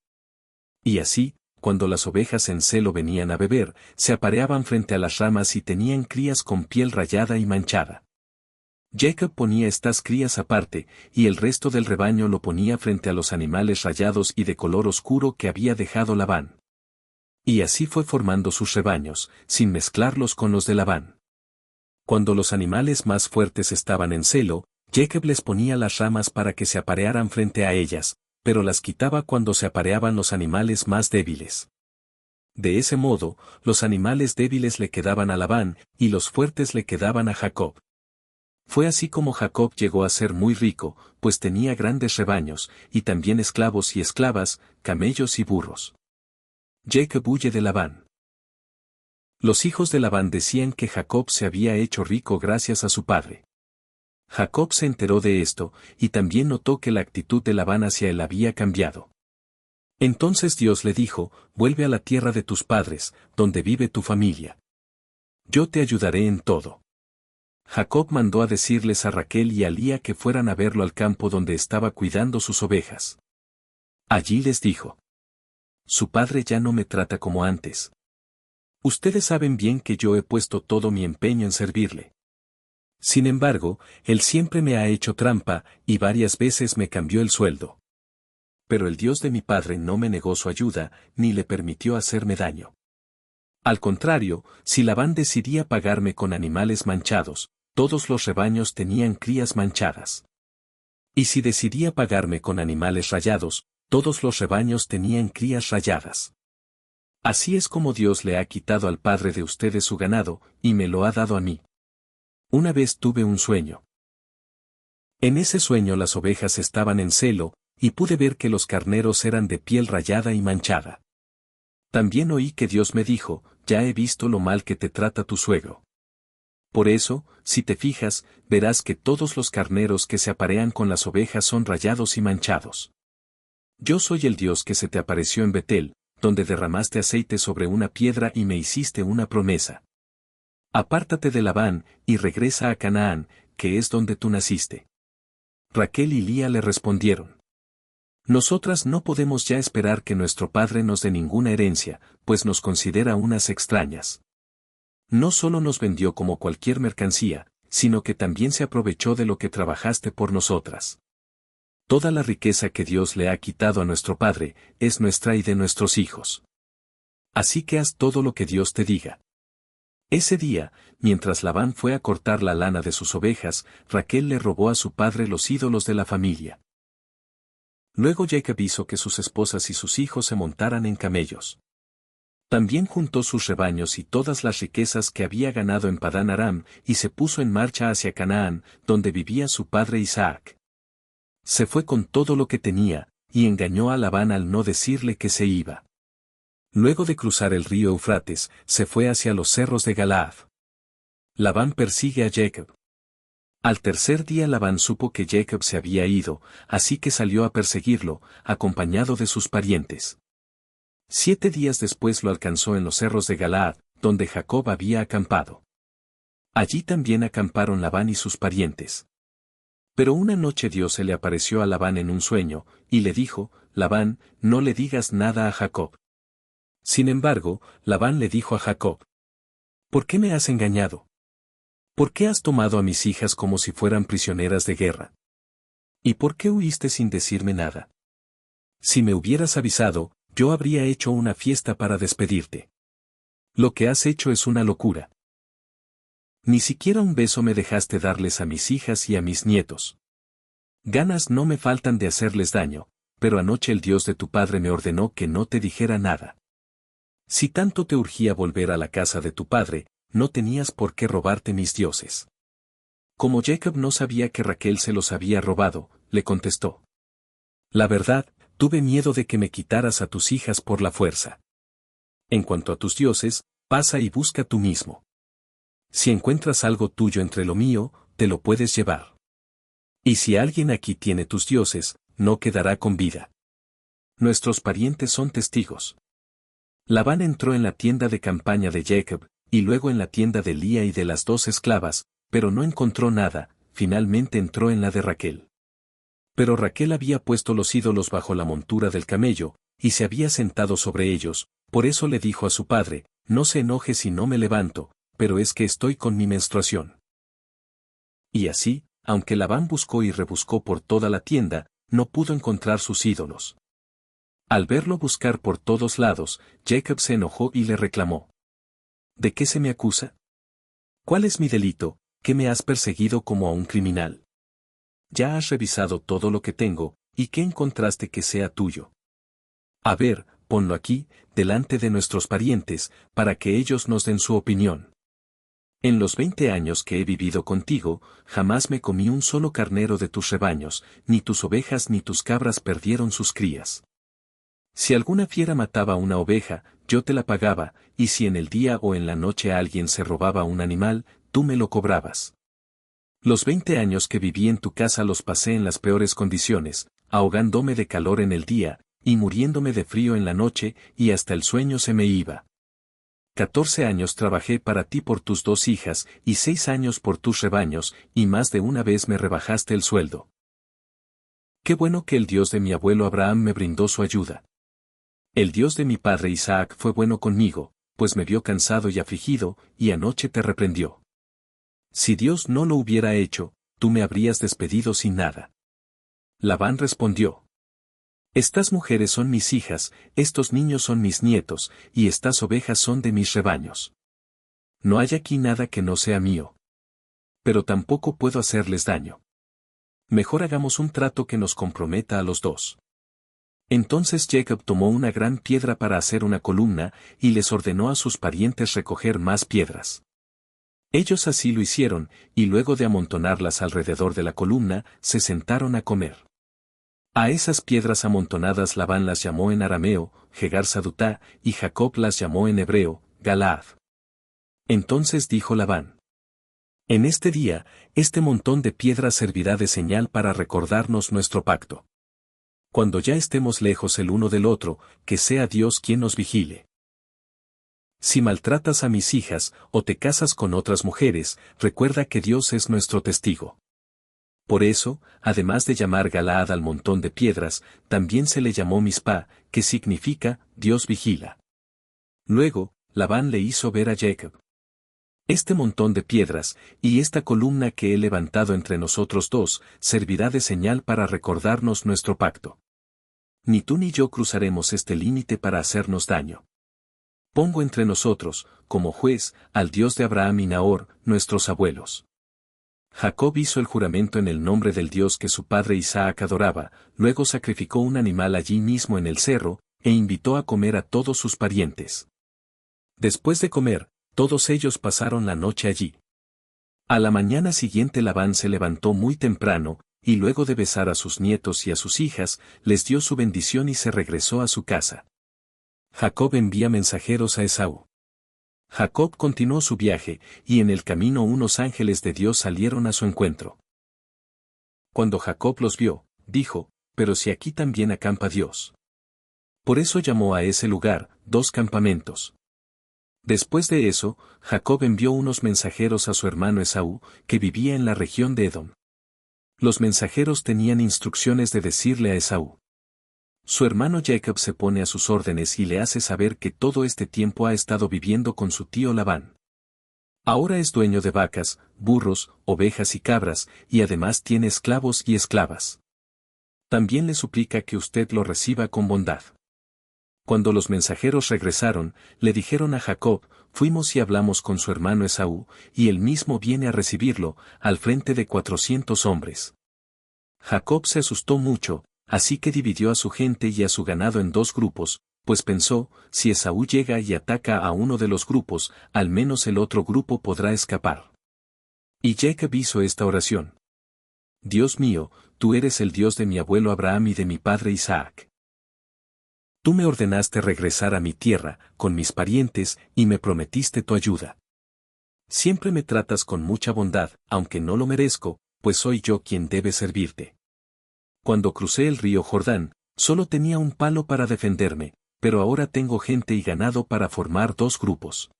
Y así, cuando las ovejas en celo venían a beber, se apareaban frente a las ramas y tenían crías con piel rayada y manchada. Jacob ponía estas crías aparte, y el resto del rebaño lo ponía frente a los animales rayados y de color oscuro que había dejado Labán. Y así fue formando sus rebaños, sin mezclarlos con los de Labán. Cuando los animales más fuertes estaban en celo, Jacob les ponía las ramas para que se aparearan frente a ellas, pero las quitaba cuando se apareaban los animales más débiles. De ese modo, los animales débiles le quedaban a Labán, y los fuertes le quedaban a Jacob. Fue así como Jacob llegó a ser muy rico, pues tenía grandes rebaños, y también esclavos y esclavas, camellos y burros. Jacob huye de Labán. Los hijos de Labán decían que Jacob se había hecho rico gracias a su padre. Jacob se enteró de esto, y también notó que la actitud de Labán hacia él había cambiado. Entonces Dios le dijo: vuelve a la tierra de tus padres, donde vive tu familia. Yo te ayudaré en todo. Jacob mandó a decirles a Raquel y a Lía que fueran a verlo al campo donde estaba cuidando sus ovejas. Allí les dijo: su padre ya no me trata como antes. Ustedes saben bien que yo he puesto todo mi empeño en servirle. Sin embargo, él siempre me ha hecho trampa, y varias veces me cambió el sueldo. Pero el Dios de mi padre no me negó su ayuda, ni le permitió hacerme daño. Al contrario, si Labán decidía pagarme con animales manchados, todos los rebaños tenían crías manchadas. Y si decidía pagarme con animales rayados, todos los rebaños tenían crías rayadas. Así es como Dios le ha quitado al padre de ustedes su ganado, y me lo ha dado a mí. Una vez tuve un sueño. En ese sueño las ovejas estaban en celo, y pude ver que los carneros eran de piel rayada y manchada. También oí que Dios me dijo: ya he visto lo mal que te trata tu suegro. Por eso, si te fijas, verás que todos los carneros que se aparean con las ovejas son rayados y manchados. Yo soy el Dios que se te apareció en Betel, donde derramaste aceite sobre una piedra y me hiciste una promesa. Apártate de Labán, y regresa a Canaán, que es donde tú naciste. Raquel y Lía le respondieron: nosotras no podemos ya esperar que nuestro padre nos dé ninguna herencia, pues nos considera unas extrañas. No solo nos vendió como cualquier mercancía, sino que también se aprovechó de lo que trabajaste por nosotras. Toda la riqueza que Dios le ha quitado a nuestro padre, es nuestra y de nuestros hijos. Así que haz todo lo que Dios te diga. Ese día, mientras Labán fue a cortar la lana de sus ovejas, Raquel le robó a su padre los ídolos de la familia. Luego Jacob hizo que sus esposas y sus hijos se montaran en camellos. También juntó sus rebaños y todas las riquezas que había ganado en Padán Aram, y se puso en marcha hacia Canaán, donde vivía su padre Isaac. Se fue con todo lo que tenía, y engañó a Labán al no decirle que se iba. Luego de cruzar el río Eufrates, se fue hacia los cerros de Galaad. Labán persigue a Jacob. Al tercer día Labán supo que Jacob se había ido, así que salió a perseguirlo, acompañado de sus parientes. 7 días después lo alcanzó en los cerros de Galaad, donde Jacob había acampado. Allí también acamparon Labán y sus parientes. Pero una noche Dios se le apareció a Labán en un sueño, y le dijo: Labán, no le digas nada a Jacob. Sin embargo, Labán le dijo a Jacob: ¿por qué me has engañado? ¿Por qué has tomado a mis hijas como si fueran prisioneras de guerra? ¿Y por qué huiste sin decirme nada? Si me hubieras avisado, yo habría hecho una fiesta para despedirte. Lo que has hecho es una locura. Ni siquiera un beso me dejaste darles a mis hijas y a mis nietos. Ganas no me faltan de hacerles daño, pero anoche el Dios de tu padre me ordenó que no te dijera nada. Si tanto te urgía volver a la casa de tu padre, no tenías por qué robarte mis dioses. Como Jacob no sabía que Raquel se los había robado, le contestó. La verdad, tuve miedo de que me quitaras a tus hijas por la fuerza. En cuanto a tus dioses, pasa y busca tú mismo. Si encuentras algo tuyo entre lo mío, te lo puedes llevar. Y si alguien aquí tiene tus dioses, no quedará con vida. Nuestros parientes son testigos. Labán entró en la tienda de campaña de Jacob, y luego en la tienda de Lía y de las 2 esclavas, pero no encontró nada, finalmente entró en la de Raquel. Pero Raquel había puesto los ídolos bajo la montura del camello, y se había sentado sobre ellos, por eso le dijo a su padre, no se enoje si no me levanto, pero es que estoy con mi menstruación. Y así, aunque Labán buscó y rebuscó por toda la tienda, no pudo encontrar sus ídolos. Al verlo buscar por todos lados, Jacob se enojó y le reclamó. ¿De qué se me acusa? ¿Cuál es mi delito, que me has perseguido como a un criminal? Ya has revisado todo lo que tengo, ¿y qué encontraste que sea tuyo? A ver, ponlo aquí, delante de nuestros parientes, para que ellos nos den su opinión. En los 20 años que he vivido contigo, jamás me comí un solo carnero de tus rebaños, ni tus ovejas ni tus cabras perdieron sus crías. Si alguna fiera mataba una oveja, yo te la pagaba, y si en el día o en la noche alguien se robaba un animal, tú me lo cobrabas. Los 20 años que viví en tu casa los pasé en las peores condiciones, ahogándome de calor en el día, y muriéndome de frío en la noche, y hasta el sueño se me iba. 14 años trabajé para ti por tus 2 hijas, y 6 años por tus rebaños, y más de una vez me rebajaste el sueldo. Qué bueno que el Dios de mi abuelo Abraham me brindó su ayuda. El Dios de mi padre Isaac fue bueno conmigo, pues me vio cansado y afligido, y anoche te reprendió. Si Dios no lo hubiera hecho, tú me habrías despedido sin nada. Labán respondió. Estas mujeres son mis hijas, estos niños son mis nietos, y estas ovejas son de mis rebaños. No hay aquí nada que no sea mío. Pero tampoco puedo hacerles daño. Mejor hagamos un trato que nos comprometa a los 2. Entonces Jacob tomó una gran piedra para hacer una columna, y les ordenó a sus parientes recoger más piedras. Ellos así lo hicieron, y luego de amontonarlas alrededor de la columna, se sentaron a comer. A esas piedras amontonadas Labán las llamó en arameo, Jegar Sadutá, y Jacob las llamó en hebreo, Galaad. Entonces dijo Labán. En este día, este montón de piedras servirá de señal para recordarnos nuestro pacto. Cuando ya estemos lejos el uno del otro, que sea Dios quien nos vigile. Si maltratas a mis hijas, o te casas con otras mujeres, recuerda que Dios es nuestro testigo. Por eso, además de llamar Galaad al montón de piedras, también se le llamó Mizpá, que significa, Dios vigila. Luego, Labán le hizo ver a Jacob. Este montón de piedras, y esta columna que he levantado entre nosotros 2, servirá de señal para recordarnos nuestro pacto. Ni tú ni yo cruzaremos este límite para hacernos daño. Pongo entre nosotros, como juez, al Dios de Abraham y Nahor, nuestros abuelos. Jacob hizo el juramento en el nombre del Dios que su padre Isaac adoraba, luego sacrificó un animal allí mismo en el cerro, e invitó a comer a todos sus parientes. Después de comer, todos ellos pasaron la noche allí. A la mañana siguiente Labán se levantó muy temprano, y luego de besar a sus nietos y a sus hijas, les dio su bendición y se regresó a su casa. Jacob envía mensajeros a Esaú. Jacob continuó su viaje, y en el camino unos ángeles de Dios salieron a su encuentro. Cuando Jacob los vio, dijo, pero si aquí también acampa Dios. Por eso llamó a ese lugar, 2 campamentos. Después de eso, Jacob envió unos mensajeros a su hermano Esaú, que vivía en la región de Edom. Los mensajeros tenían instrucciones de decirle a Esaú. Su hermano Jacob se pone a sus órdenes y le hace saber que todo este tiempo ha estado viviendo con su tío Labán. Ahora es dueño de vacas, burros, ovejas y cabras, y además tiene esclavos y esclavas. También le suplica que usted lo reciba con bondad. Cuando los mensajeros regresaron, le dijeron a Jacob, fuimos y hablamos con su hermano Esaú, y él mismo viene a recibirlo, al frente de 400 hombres. Jacob se asustó mucho, así que dividió a su gente y a su ganado en dos grupos, pues pensó, si Esaú llega y ataca a uno de los grupos, al menos el otro grupo podrá escapar. Y Jacob hizo esta oración. Dios mío, tú eres el Dios de mi abuelo Abraham y de mi padre Isaac. Tú me ordenaste regresar a mi tierra, con mis parientes, y me prometiste tu ayuda. Siempre me tratas con mucha bondad, aunque no lo merezco, pues soy yo quien debe servirte. Cuando crucé el río Jordán, solo tenía un palo para defenderme, pero ahora tengo gente y ganado para formar dos grupos.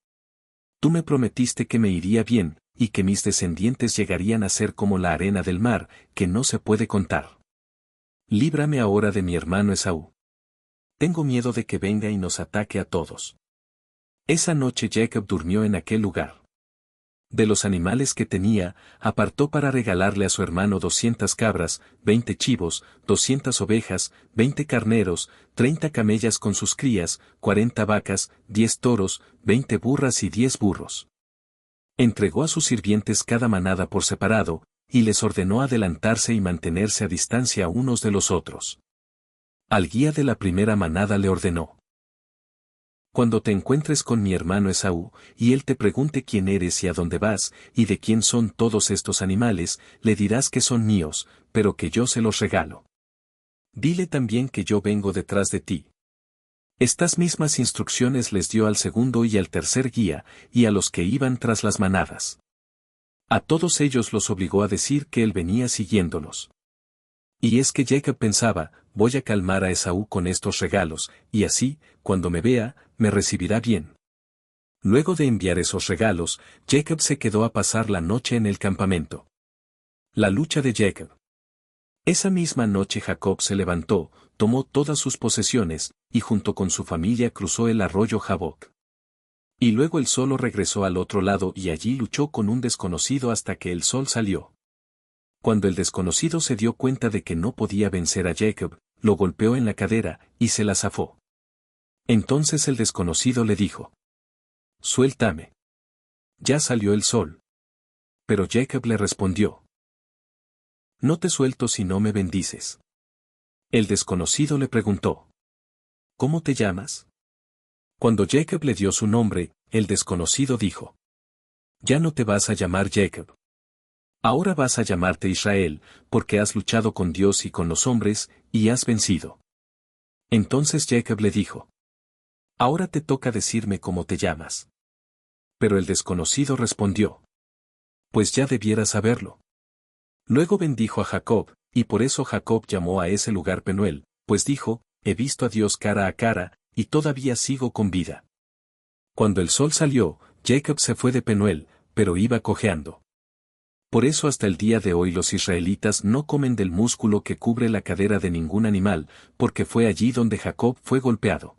Tú me prometiste que me iría bien, y que mis descendientes llegarían a ser como la arena del mar, que no se puede contar. Líbrame ahora de mi hermano Esaú. Tengo miedo de que venga y nos ataque a todos. Esa noche Jacob durmió en aquel lugar. De los animales que tenía, apartó para regalarle a su hermano 200 cabras, 20 chivos, 200 ovejas, 20 carneros, 30 camellas con sus crías, 40 vacas, 10 toros, 20 burras y 10 burros. Entregó a sus sirvientes cada manada por separado, y les ordenó adelantarse y mantenerse a distancia unos de los otros. Al guía de la primera manada le ordenó: Cuando te encuentres con mi hermano Esaú, y él te pregunte quién eres y a dónde vas, y de quién son todos estos animales, le dirás que son míos, pero que yo se los regalo. Dile también que yo vengo detrás de ti. Estas mismas instrucciones les dio al segundo y al tercer guía, y a los que iban tras las manadas. A todos ellos los obligó a decir que él venía siguiéndolos. Y es que Jacob pensaba, voy a calmar a Esaú con estos regalos, y así, cuando me vea, me recibirá bien. Luego de enviar esos regalos, Jacob se quedó a pasar la noche en el campamento. La lucha de Jacob. Esa misma noche Jacob se levantó, tomó todas sus posesiones, y junto con su familia cruzó el arroyo Jaboc. Y luego él solo regresó al otro lado y allí luchó con un desconocido hasta que el sol salió. Cuando el desconocido se dio cuenta de que no podía vencer a Jacob, lo golpeó en la cadera, y se la zafó. Entonces el desconocido le dijo: Suéltame. Ya salió el sol. Pero Jacob le respondió: No te suelto si no me bendices. El desconocido le preguntó: ¿Cómo te llamas? Cuando Jacob le dio su nombre, el desconocido dijo: Ya no te vas a llamar Jacob. Ahora vas a llamarte Israel, porque has luchado con Dios y con los hombres, y has vencido. Entonces Jacob le dijo: Ahora te toca decirme cómo te llamas. Pero el desconocido respondió: Pues ya debieras saberlo. Luego bendijo a Jacob, y por eso Jacob llamó a ese lugar Penuel, pues dijo: He visto a Dios cara a cara, y todavía sigo con vida. Cuando el sol salió, Jacob se fue de Penuel, pero iba cojeando. Por eso hasta el día de hoy los israelitas no comen del músculo que cubre la cadera de ningún animal, porque fue allí donde Jacob fue golpeado.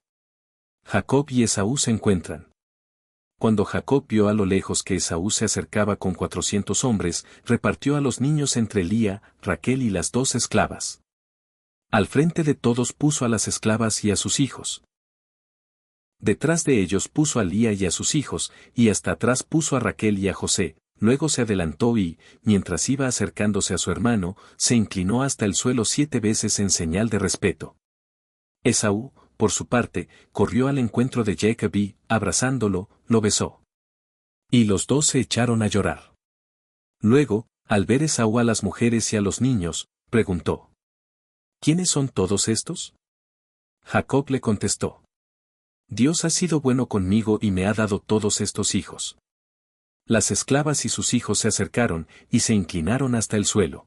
Jacob y Esaú se encuentran. Cuando Jacob vio a lo lejos que Esaú se acercaba con 400 hombres, repartió a los niños entre Lía, Raquel y las dos esclavas. Al frente de todos puso a las esclavas y a sus hijos. Detrás de ellos puso a Lía y a sus hijos, y hasta atrás puso a Raquel y a José. Luego se adelantó y, mientras iba acercándose a su hermano, se inclinó hasta el suelo 7 veces en señal de respeto. Esaú, por su parte, corrió al encuentro de Jacob y, abrazándolo, lo besó. Y los dos se echaron a llorar. Luego, al ver Esaú a las mujeres y a los niños, preguntó: ¿Quiénes son todos estos? Jacob le contestó: Dios ha sido bueno conmigo y me ha dado todos estos hijos. Las esclavas y sus hijos se acercaron, y se inclinaron hasta el suelo.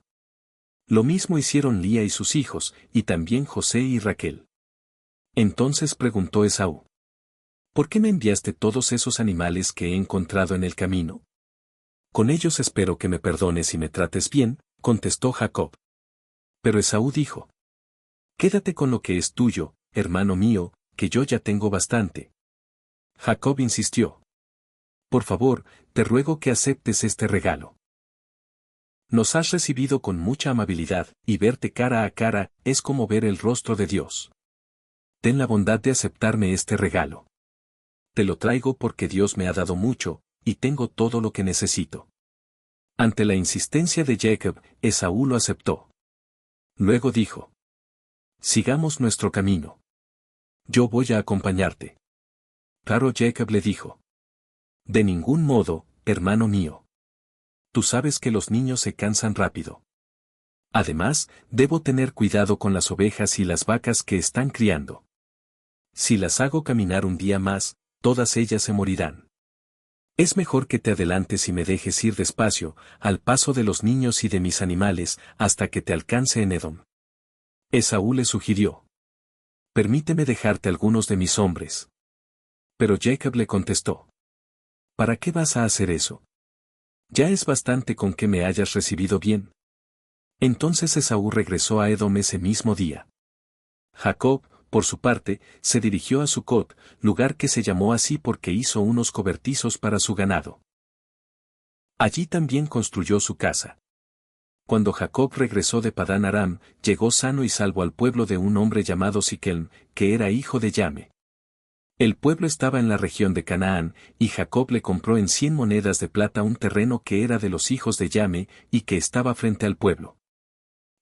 Lo mismo hicieron Lía y sus hijos, y también José y Raquel. Entonces preguntó Esaú: ¿Por qué me enviaste todos esos animales que he encontrado en el camino? Con ellos espero que me perdones y me trates bien, contestó Jacob. Pero Esaú dijo: Quédate con lo que es tuyo, hermano mío, que yo ya tengo bastante. Jacob insistió: Por favor, te ruego que aceptes este regalo. Nos has recibido con mucha amabilidad, y verte cara a cara es como ver el rostro de Dios. Ten la bondad de aceptarme este regalo. te lo traigo porque Dios me ha dado mucho, y tengo todo lo que necesito. Ante la insistencia de Jacob, Esaú lo aceptó. Luego dijo: sigamos nuestro camino. Yo voy a acompañarte. Claro, Jacob le dijo: de ningún modo, hermano mío. Tú sabes que los niños se cansan rápido. Además, debo tener cuidado con las ovejas y las vacas que están criando. Si las hago caminar un día más, todas ellas se morirán. Es mejor que te adelantes y me dejes ir despacio, al paso de los niños y de mis animales, hasta que te alcance en Edom. Esaú le sugirió: permíteme dejarte algunos de mis hombres. Pero Jacob le contestó: ¿para qué vas a hacer eso? Ya es bastante con que me hayas recibido bien. Entonces Esaú regresó a Edom ese mismo día. Jacob, por su parte, se dirigió a Sucot, lugar que se llamó así porque hizo unos cobertizos para su ganado. Allí también construyó su casa. Cuando Jacob regresó de Padán Aram, llegó sano y salvo al pueblo de un hombre llamado Siquem, que era hijo de Yame. El pueblo estaba en la región de Canaán, y Jacob le compró en 100 monedas de plata un terreno que era de los hijos de Yame y que estaba frente al pueblo.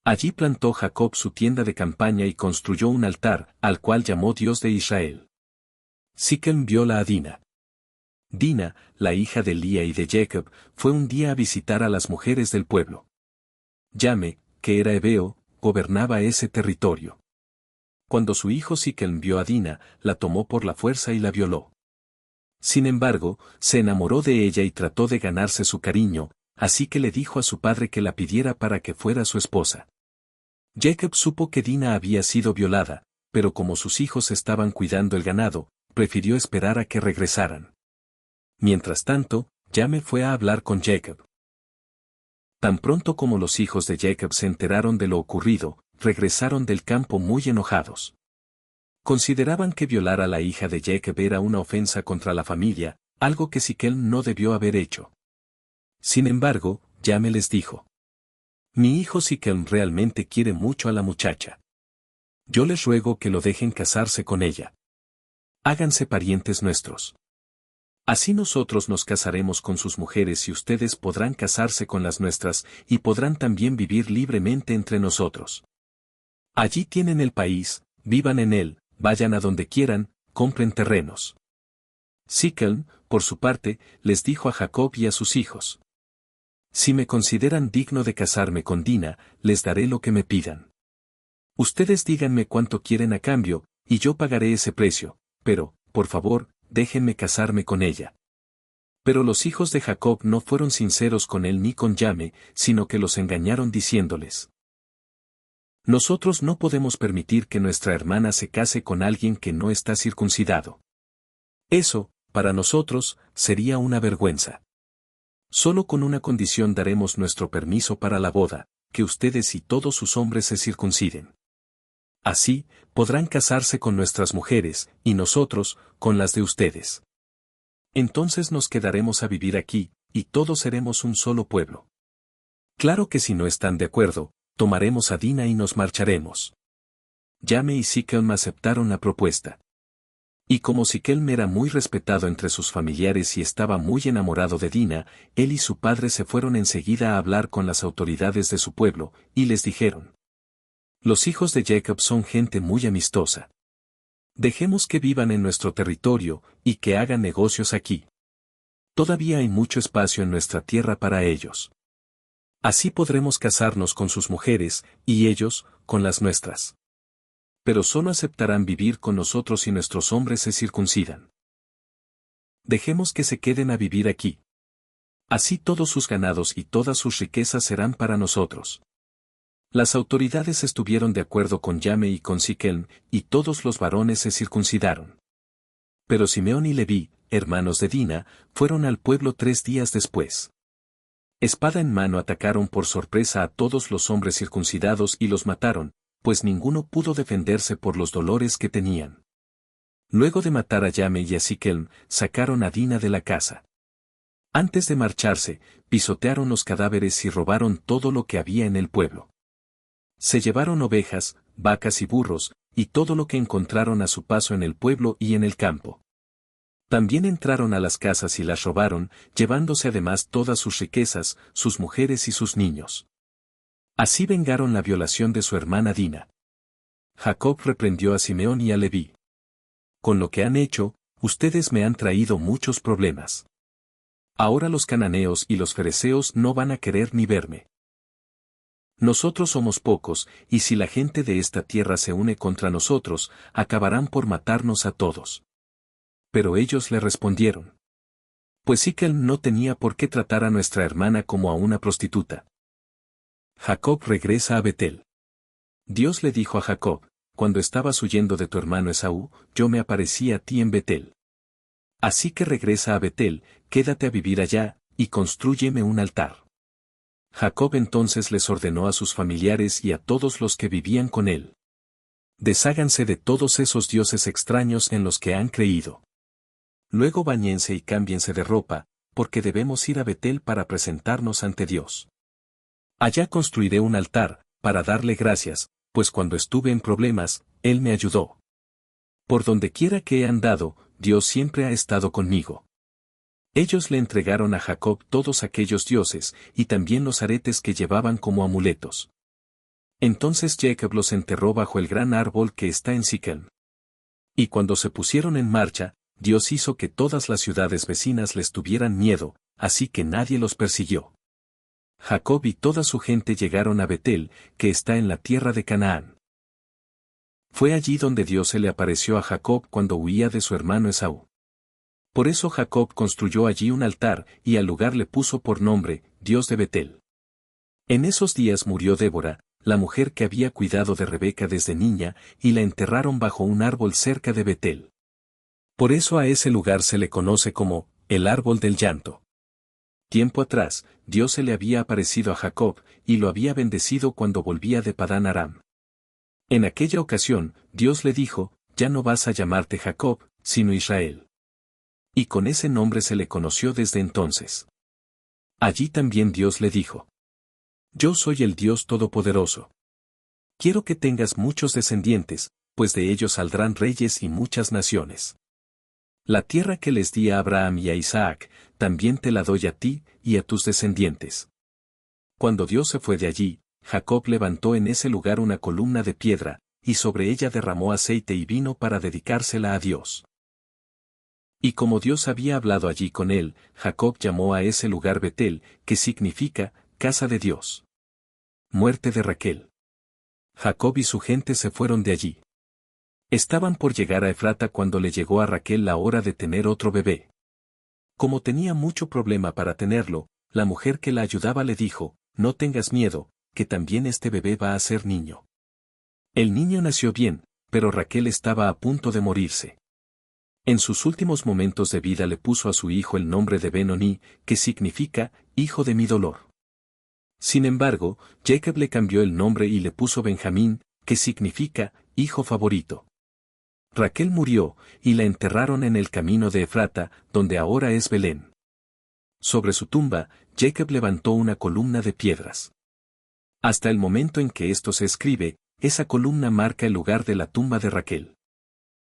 Allí plantó Jacob su tienda de campaña y construyó un altar, al cual llamó Dios de Israel. Siquem viola a Dina. Dina, la hija de Lía y de Jacob, fue un día a visitar a las mujeres del pueblo. Yame, que era hebeo, gobernaba ese territorio. Cuando su hijo Siquem vio a Dina, la tomó por la fuerza y la violó. Sin embargo, se enamoró de ella y trató de ganarse su cariño, así que le dijo a su padre que la pidiera para que fuera su esposa. Jacob supo que Dina había sido violada, pero como sus hijos estaban cuidando el ganado, prefirió esperar a que regresaran. Mientras tanto, Yame fue a hablar con Jacob. Tan pronto como los hijos de Jacob se enteraron de lo ocurrido, regresaron del campo muy enojados. Consideraban que violar a la hija de Jacob era una ofensa contra la familia, algo que Siquem no debió haber hecho. Sin embargo, Yame les dijo: mi hijo Siquem realmente quiere mucho a la muchacha. Yo les ruego que lo dejen casarse con ella. Háganse parientes nuestros. Así nosotros nos casaremos con sus mujeres y ustedes podrán casarse con las nuestras, y podrán también vivir libremente entre nosotros. Allí tienen el país, vivan en él, vayan a donde quieran, compren terrenos. Siquem, por su parte, les dijo a Jacob y a sus hijos: si me consideran digno de casarme con Dina, les daré lo que me pidan. Ustedes díganme cuánto quieren a cambio, y yo pagaré ese precio, pero, por favor, déjenme casarme con ella. Pero los hijos de Jacob no fueron sinceros con él ni con Yame, sino que los engañaron diciéndoles: nosotros no podemos permitir que nuestra hermana se case con alguien que no está circuncidado. Eso, para nosotros, sería una vergüenza. Solo con una condición daremos nuestro permiso para la boda, que ustedes y todos sus hombres se circunciden. Así, podrán casarse con nuestras mujeres, y nosotros, con las de ustedes. Entonces nos quedaremos a vivir aquí, y todos seremos un solo pueblo. Claro que si no están de acuerdo, tomaremos a Dina y nos marcharemos. Yame y Siquem aceptaron la propuesta. Y como Siquem era muy respetado entre sus familiares y estaba muy enamorado de Dina, él y su padre se fueron enseguida a hablar con las autoridades de su pueblo, y les dijeron: los hijos de Jacob son gente muy amistosa. Dejemos que vivan en nuestro territorio, y que hagan negocios aquí. Todavía hay mucho espacio en nuestra tierra para ellos. Así podremos casarnos con sus mujeres, y ellos, con las nuestras. Pero solo aceptarán vivir con nosotros si nuestros hombres se circuncidan. Dejemos que se queden a vivir aquí. Así todos sus ganados y todas sus riquezas serán para nosotros. Las autoridades estuvieron de acuerdo con Yame y con Siquem, y todos los varones se circuncidaron. Pero Simeón y Leví, hermanos de Dina, fueron al pueblo 3 días después. Espada en mano atacaron por sorpresa a todos los hombres circuncidados y los mataron, pues ninguno pudo defenderse por los dolores que tenían. Luego de matar a Yame y a Siquem, sacaron a Dina de la casa. Antes de marcharse, pisotearon los cadáveres y robaron todo lo que había en el pueblo. Se llevaron ovejas, vacas y burros, y todo lo que encontraron a su paso en el pueblo y en el campo. También entraron a las casas y las robaron, llevándose además todas sus riquezas, sus mujeres y sus niños. Así vengaron la violación de su hermana Dina. Jacob reprendió a Simeón y a Leví. Con lo que han hecho, ustedes me han traído muchos problemas. Ahora los cananeos y los fereceos no van a querer ni verme. Nosotros somos pocos, y si la gente de esta tierra se une contra nosotros, acabarán por matarnos a todos. Pero ellos le respondieron. Pues Siquem no tenía por qué tratar a nuestra hermana como a una prostituta. Jacob regresa a Betel. Dios le dijo a Jacob, cuando estabas huyendo de tu hermano Esaú, yo me aparecí a ti en Betel. Así que regresa a Betel, quédate a vivir allá, y constrúyeme un altar. Jacob entonces les ordenó a sus familiares y a todos los que vivían con él. Desháganse de todos esos dioses extraños en los que han creído. Luego báñense y cámbiense de ropa, porque debemos ir a Betel para presentarnos ante Dios. Allá construiré un altar, para darle gracias, pues cuando estuve en problemas, Él me ayudó. Por donde quiera que he andado, Dios siempre ha estado conmigo. Ellos le entregaron a Jacob todos aquellos dioses, y también los aretes que llevaban como amuletos. Entonces Jacob los enterró bajo el gran árbol que está en Siquem. Y cuando se pusieron en marcha, Dios hizo que todas las ciudades vecinas les tuvieran miedo, así que nadie los persiguió. Jacob y toda su gente llegaron a Betel, que está en la tierra de Canaán. Fue allí donde Dios se le apareció a Jacob cuando huía de su hermano Esaú. Por eso Jacob construyó allí un altar, y al lugar le puso por nombre, Dios de Betel. En esos días murió Débora, la mujer que había cuidado de Rebeca desde niña, y la enterraron bajo un árbol cerca de Betel. Por eso a ese lugar se le conoce como, el árbol del llanto. Tiempo atrás, Dios se le había aparecido a Jacob, y lo había bendecido cuando volvía de Padán Aram. En aquella ocasión, Dios le dijo, ya no vas a llamarte Jacob, sino Israel. Y con ese nombre se le conoció desde entonces. Allí también Dios le dijo, yo soy el Dios Todopoderoso. Quiero que tengas muchos descendientes, pues de ellos saldrán reyes y muchas naciones. La tierra que les di a Abraham y a Isaac, también te la doy a ti y a tus descendientes. Cuando Dios se fue de allí, Jacob levantó en ese lugar una columna de piedra, y sobre ella derramó aceite y vino para dedicársela a Dios. Y como Dios había hablado allí con él, Jacob llamó a ese lugar Betel, que significa, casa de Dios. Muerte de Raquel. Jacob y su gente se fueron de allí. Estaban por llegar a Efrata cuando le llegó a Raquel la hora de tener otro bebé. Como tenía mucho problema para tenerlo, la mujer que la ayudaba le dijo, no tengas miedo, que también este bebé va a ser niño. El niño nació bien, pero Raquel estaba a punto de morirse. En sus últimos momentos de vida le puso a su hijo el nombre de Ben-Oni, que significa, hijo de mi dolor. Sin embargo, Jacob le cambió el nombre y le puso Benjamín, que significa, hijo favorito. Raquel murió, y la enterraron en el camino de Efrata, donde ahora es Belén. Sobre su tumba, Jacob levantó una columna de piedras. Hasta el momento en que esto se escribe, esa columna marca el lugar de la tumba de Raquel.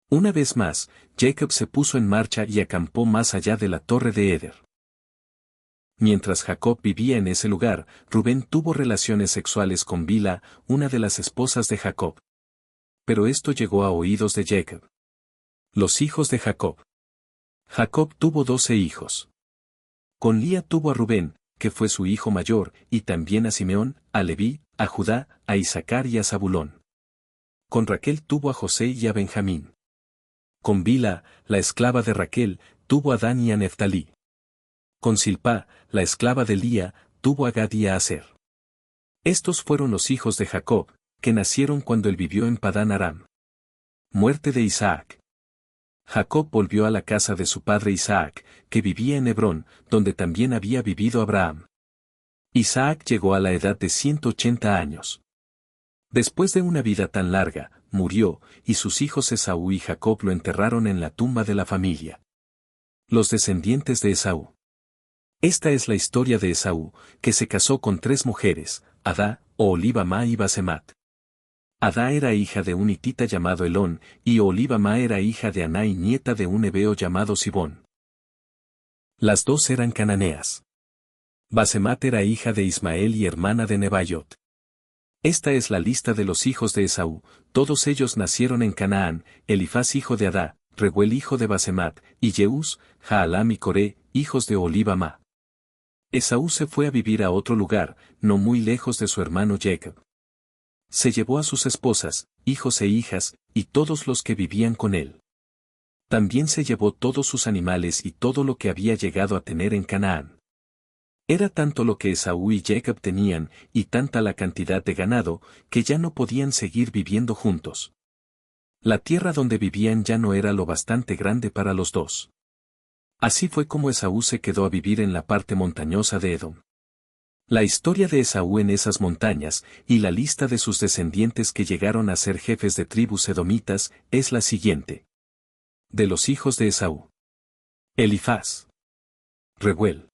Una vez más, Jacob se puso en marcha y acampó más allá de la torre de Eder. Mientras Jacob vivía en ese lugar, Rubén tuvo relaciones sexuales con Bila, una de las esposas de Jacob. Pero esto llegó a oídos de Jacob. Los hijos de Jacob. Jacob tuvo 12 hijos. Con Lía tuvo a Rubén, que fue su hijo mayor, y también a Simeón, a Leví, a Judá, a Isacar y a Zabulón. Con Raquel tuvo a José y a Benjamín. Con Bila, la esclava de Raquel, tuvo a Dan y a Neftalí. Con Silpá, la esclava de Lía, tuvo a Gad y a Aser. Estos fueron los hijos de Jacob, que nacieron cuando él vivió en Padán Aram. Muerte de Isaac. Jacob volvió a la casa de su padre Isaac, que vivía en Hebrón, donde también había vivido Abraham. Isaac llegó a la edad de 180 años. Después de una vida tan larga, murió, y sus hijos Esaú y Jacob lo enterraron en la tumba de la familia. Los descendientes de Esaú. Esta es la historia de Esaú, que se casó con 3 mujeres, Adá, Oholibamá y Basemat. Adá era hija de un hitita llamado Elón, y Oholibamá era hija de Aná y nieta de un hebeo llamado Sibón. Las dos eran cananeas. Basemat era hija de Ismael y hermana de Nebaiot. Esta es la lista de los hijos de Esaú, todos ellos nacieron en Canaán: Elifaz hijo de Adá, Reguel hijo de Basemat, y Jeús, Jaalam y Coré, hijos de Oholibamá. Esaú se fue a vivir a otro lugar, no muy lejos de su hermano Jacob. Se llevó a sus esposas, hijos e hijas, y todos los que vivían con él. También se llevó todos sus animales y todo lo que había llegado a tener en Canaán. Era tanto lo que Esaú y Jacob tenían, y tanta la cantidad de ganado, que ya no podían seguir viviendo juntos. La tierra donde vivían ya no era lo bastante grande para los dos. Así fue como Esaú se quedó a vivir en la parte montañosa de Edom. La historia de Esaú en esas montañas, y la lista de sus descendientes que llegaron a ser jefes de tribus edomitas, es la siguiente. De los hijos de Esaú: Elifaz, Reguel,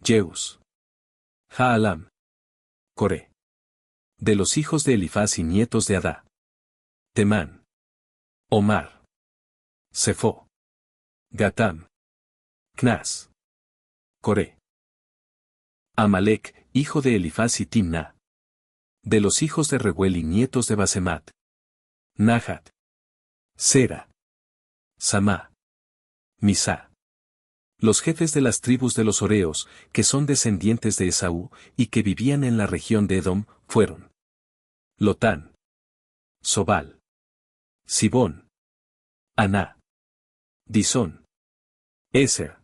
Jeús, Jaalam, Coré. De los hijos de Elifaz y nietos de Adá: Temán, Omar, Sefo, Gatam, Cnas, Coré. Amalek, hijo de Elifaz y Timna. De los hijos de Reguel y nietos de Basemat: Nahat, Sera, Samá, Misá. Los jefes de las tribus de los Horeos, que son descendientes de Esaú, y que vivían en la región de Edom, fueron Lotán, Sobal, Sibón, Aná, Disón, Eser,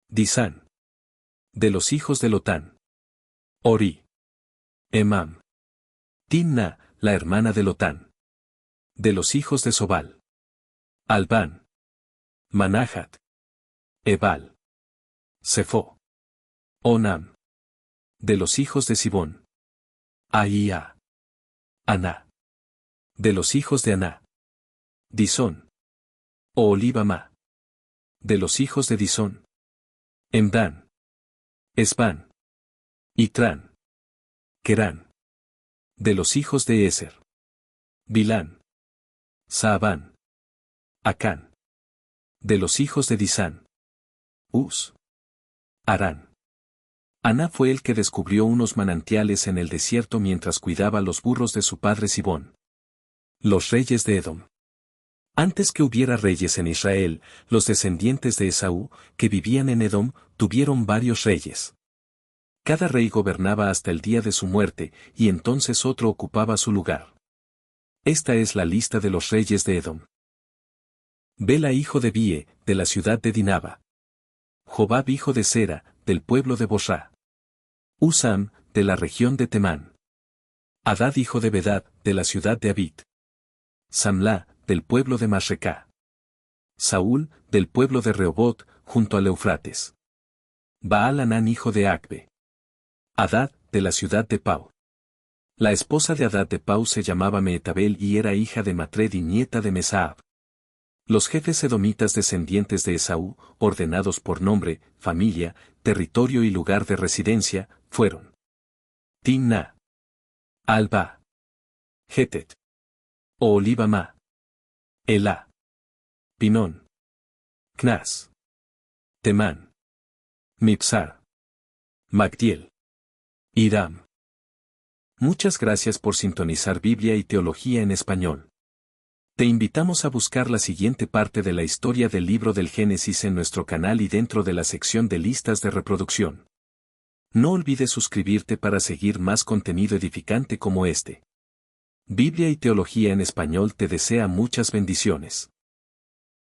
Disán. De los hijos de Lotán: Ori, Emam, Timna, la hermana de Lotán. De los hijos de Sobal: Albán, Manahat, Ebal, Sefo, Onam. De los hijos de Sibón: Ahía, Aná. De los hijos de Aná: Disón, Oholibamá. De los hijos de Disón: Emdán, Esbán, Itrán, Querán. De los hijos de Eser: Bilán, Saabán, Acán. De los hijos de Disán: Uz, Arán. Aná fue el que descubrió unos manantiales en el desierto mientras cuidaba los burros de su padre Sibón. Los reyes de Edom. Antes que hubiera reyes en Israel, los descendientes de Esaú, que vivían en Edom, tuvieron varios reyes. Cada rey gobernaba hasta el día de su muerte, y entonces otro ocupaba su lugar. Esta es la lista de los reyes de Edom. Bela hijo de Bie, de la ciudad de Dinaba. Jobab hijo de Sera, del pueblo de Bosra. Usam, de la región de Temán. Hadad hijo de Bedad, de la ciudad de Abit. Samlá, del pueblo de Masrecá. Saúl, del pueblo de Rehobot, junto al Eufrates. Baal-Hanán hijo de Acbe. Hadad, de la ciudad de Pau. La esposa de Hadad de Pau se llamaba Meetabel y era hija de Matred y nieta de Mesaab. Los jefes edomitas descendientes de Esaú, ordenados por nombre, familia, territorio y lugar de residencia, fueron Timna, Alba, Hetet, Oholibamá, Elá, Pinón, Cnas, Temán, Mipsar, Magdiel, Hiram. Muchas gracias por sintonizar Biblia y Teología en Español. Te invitamos a buscar la siguiente parte de la historia del libro del Génesis en nuestro canal y dentro de la sección de listas de reproducción. No olvides suscribirte para seguir más contenido edificante como este. Biblia y Teología en Español te desea muchas bendiciones.